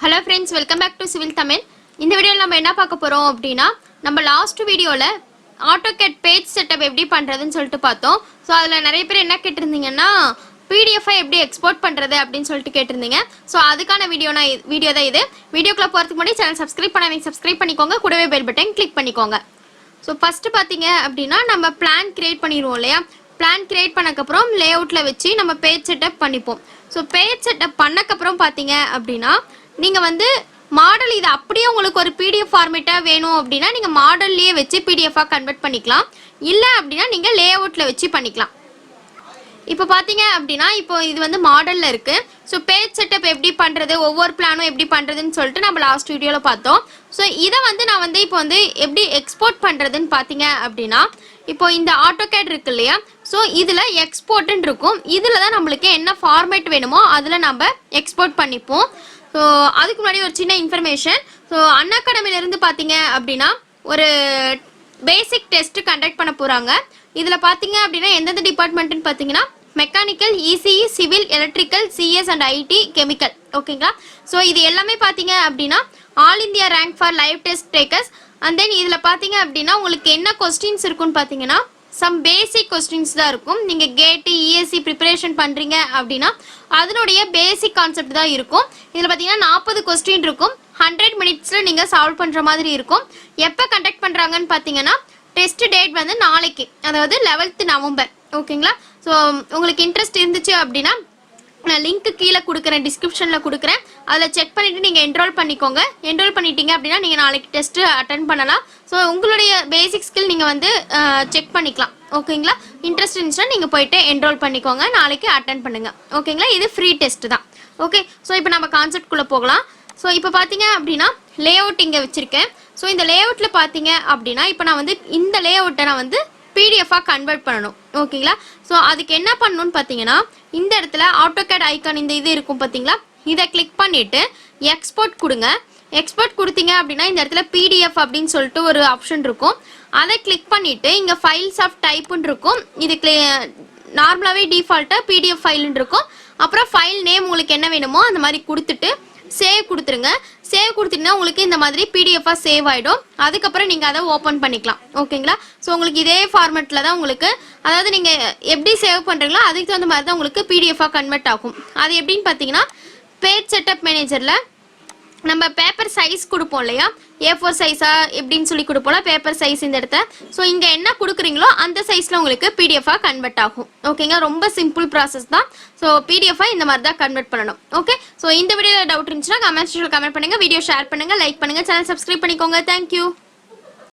Hello friends, welcome back to Civil Tamil. இந்த வீடியோல நம்ம என்ன பார்க்க போறோம் அப்படினா நம்ம லாஸ்ட் வீடியோல Autocad page setup எப்படி பண்றதுன்னு சொல்லிட்டு பார்த்தோம். சோ அதுல நிறைய பேர் என்ன கேட்டிருந்தீங்கன்னா PDF எப்படி எக்ஸ்போர்ட் பண்றது அப்படினு சொல்லிட்டு கேட்டிருந்தீங்க. சோ அதுக்கான வீடியோ தான் இது. வீடியோக்குள்ள போறதுக்கு முன்னாடி சேனல் சப்ஸ்கிரைப் பண்ணாதீங்க, சப்ஸ்கிரைப் பண்ணிக்கோங்க, கூடவே பெல் பட்டன் கிளிக் பண்ணிக்கோங்க. சோ ஃபர்ஸ்ட் பாத்தீங்க அப்படினா நம்ம பிளான் கிரியேட் பண்ணிடுவோம் இல்லையா? பிளான் கிரியேட் பண்ணதுக்கு அப்புறம் லேஅவுட்ல வச்சு நம்ம பேஜ் செட்டப் பண்ணிப்போம். சோ பேஜ் செட்டப் பண்ணதுக்கு அப்புறம் பாத்தீங்க அப்படினா நீங்க வந்து மாடல் இது அப்படியே உங்களுக்கு ஒரு PDF ஃபார்மேட்டா வேணும் அப்படினா நீங்க மாடல்லயே வச்சு PDF ஆ கன்வர்ட் பண்ணிக்கலாம். இல்ல அப்படினா நீங்க லேஅவுட்ல வச்சு பண்ணிக்கலாம். இப்போ பாத்தீங்க அப்படினா இப்போ இது வந்து மாடல்ல இருக்கு. சோ பேஜ் செட்டப் எப்படி பண்றது, ஒவ்வொரு பிளானும் எப்படி பண்றதுன்னு சொல்லிட்டு நம்ம லாஸ்ட் வீடியோல பார்த்தோம். சோ இத வந்து நான் வந்து இப்போ வந்து எப்படி எக்ஸ்போர்ட் பண்றதுன்னு பாத்தீங்க அப்படினா இப்போ இந்த AutoCAD இருக்கு இல்லையா? சோ இதுல எக்ஸ்போர்ட்னு இருக்கும். இதுல தான் நமக்கு என்ன ஃபார்மேட் வேணுமோ அதுல நம்ம எக்ஸ்போர்ட் பண்ணிப்போம். சோ அதுக்கு முன்னாடி ஒரு சின்ன இன்ஃபர்மேஷன். சோ Unacademy இருந்து பாத்தீங்க அப்படினா ஒரு பேசிக் டெஸ்ட் கண்டக்ட் பண்ண போறாங்க. இதுல பாத்தீங்க அப்படினா எந்தெந்த டிபார்ட்மென்ட்னு பாத்தீங்கன்னா mechanical, ECE, civil, electrical, CS and IT, chemical. ஓகேங்களா? சோ இது எல்லாமே பாத்தீங்க அப்படினா all India rank for live test takers. and then இதுல பாத்தீங்க அப்படினா உங்களுக்கு என்ன क्वेश्चंस இருக்குன்னு பாத்தீங்கன்னா some basic questions தான் இருக்கும். நீங்க GATE ESE preparation பண்றீங்க அப்படினா அதனுடைய பேசிக் கான்செப்ட் தான் இருக்கும். இதுல பாத்தீங்கன்னா 40 क्वेश्चन இருக்கும். 100 மினிட்ஸ்ல நீங்க சால்வ் பண்ற மாதிரி இருக்கும். எப்ப கண்டக்ட் பண்றாங்கன்னு பாத்தீங்கன்னா டெஸ்ட் டேட் வந்து நாளைக்கு, அதாவது 11th நவம்பர். ஓகேங்களா? சோ உங்களுக்கு இன்ட்ரஸ்ட் இருந்துச்சு அப்படினா நான் லிங்க் கீழ கொடுக்கிறேன், டிஸ்கிரிப்ஷன்ல கொடுக்கிறேன். அதுல செக் பண்ணிட்டு நீங்க என்ரோல் பண்ணிக்கோங்க. என்ரோல் பண்ணிட்டீங்க அப்படினா நீங்க நாளைக்கு டெஸ்ட் அட்டெண்ட் பண்ணலாம். சோ உங்களுடைய பேசிக் ஸ்கில் நீங்க வந்து செக் பண்ணிக்கலாம். ஓகேங்களா? இன்ட்ரஸ்ட் இருந்துச்சுன்னா நீங்க போயிட்டு என்ரோல் பண்ணிக்கோங்க, நாளைக்கு அட்டெண்ட் பண்ணுங்க. ஓகேங்களா? இது ஃப்ரீ டெஸ்ட் தான். ஓகே, சோ இப்போ நம்ம கான்செப்ட் குள்ள போகலாம். சோ இப்போ பாத்தீங்க அப்படினா லேஅவுட் இங்க வச்சிருக்கேன். சோ இந்த லேஅவுட்ல பாத்தீங்க அப்படினா இப்போ நான் வந்து இந்த லேஅவுட்டை நான் வந்து PDF ஆ கன்வர்ட் பண்ணனும். ஓகேங்களா? சோ அதுக்கு என்ன பண்ணனும்னு பாத்தீங்கன்னா இந்த இடத்துல AutoCAD ஐகான் இந்த இது இருக்கும் பாத்தீங்களா? இத கிளிக் பண்ணிட்டு எக்ஸ்போர்ட் கொடுங்க. எக்ஸ்போர்ட் கொடுத்தீங்க அப்படினா இந்த இடத்துல PDF அப்படினு சொல்லிட்டு ஒரு ஆப்ஷன் இருக்கும். அதை கிளிக் பண்ணிட்டு இங்க ஃபைல்ஸ் ஆஃப் டைப்னு இருக்கும். இது நார்மலாவே டிஃபால்ட்டா PDF ஃபைல்னு இருக்கும். அப்புறம் ஃபைல் நேம் உங்களுக்கு என்ன வேணுமோ அந்த மாதிரி கொடுத்துட்டு சேவ் கொடுத்துருங்க. சேவ் கொடுத்தீங்கன்னா உங்களுக்கு இந்த மாதிரி PDF ஆ சேவ் ஆயிடும். அதுக்கப்புறம் நீங்க அதை ஓபன் பண்ணிக்கலாம். ஓகேங்களா? ஸோ உங்களுக்கு இதே ஃபார்மேட்ல தான் உங்களுக்கு, அதாவது நீங்க எப்படி சேவ் பண்றீங்களோ அதுக்கு தகுந்த மாதிரி தான் உங்களுக்கு PDF ஆ கன்வெர்ட் ஆகும். அது எப்படின்னு பாத்தீங்கன்னா பேஜ் செட்டப் மேனேஜர்ல நம்ம பேப்பர் சைஸ் கொடுப்போம் இல்லையா? A4 சைஸா எப்படின்னு சொல்லி கொடுப்போம்ல பேப்பர் சைஸ் இந்த இடத்த. ஸோ இங்க என்ன கொடுக்குறீங்களோ அந்த சைஸ்ல உங்களுக்கு PDF ஆ கன்வெர்ட் ஆகும். ஓகேங்க, ரொம்ப சிம்பிள் ப்ராசஸ் தான். ஸோ PDF ஆ இந்த மாதிரி தான் கன்வெர்ட் பண்ணணும். ஓகே, ஸோ இந்த வீடியோல டவுட் இருந்துச்சுன்னா கமெண்ட் பண்ணுங்க, வீடியோ ஷேர் பண்ணுங்க, லைக் பண்ணுங்க, சேனல் சப்ஸ்கிரைப் பண்ணிக்கோங்க. தேங்க்யூ.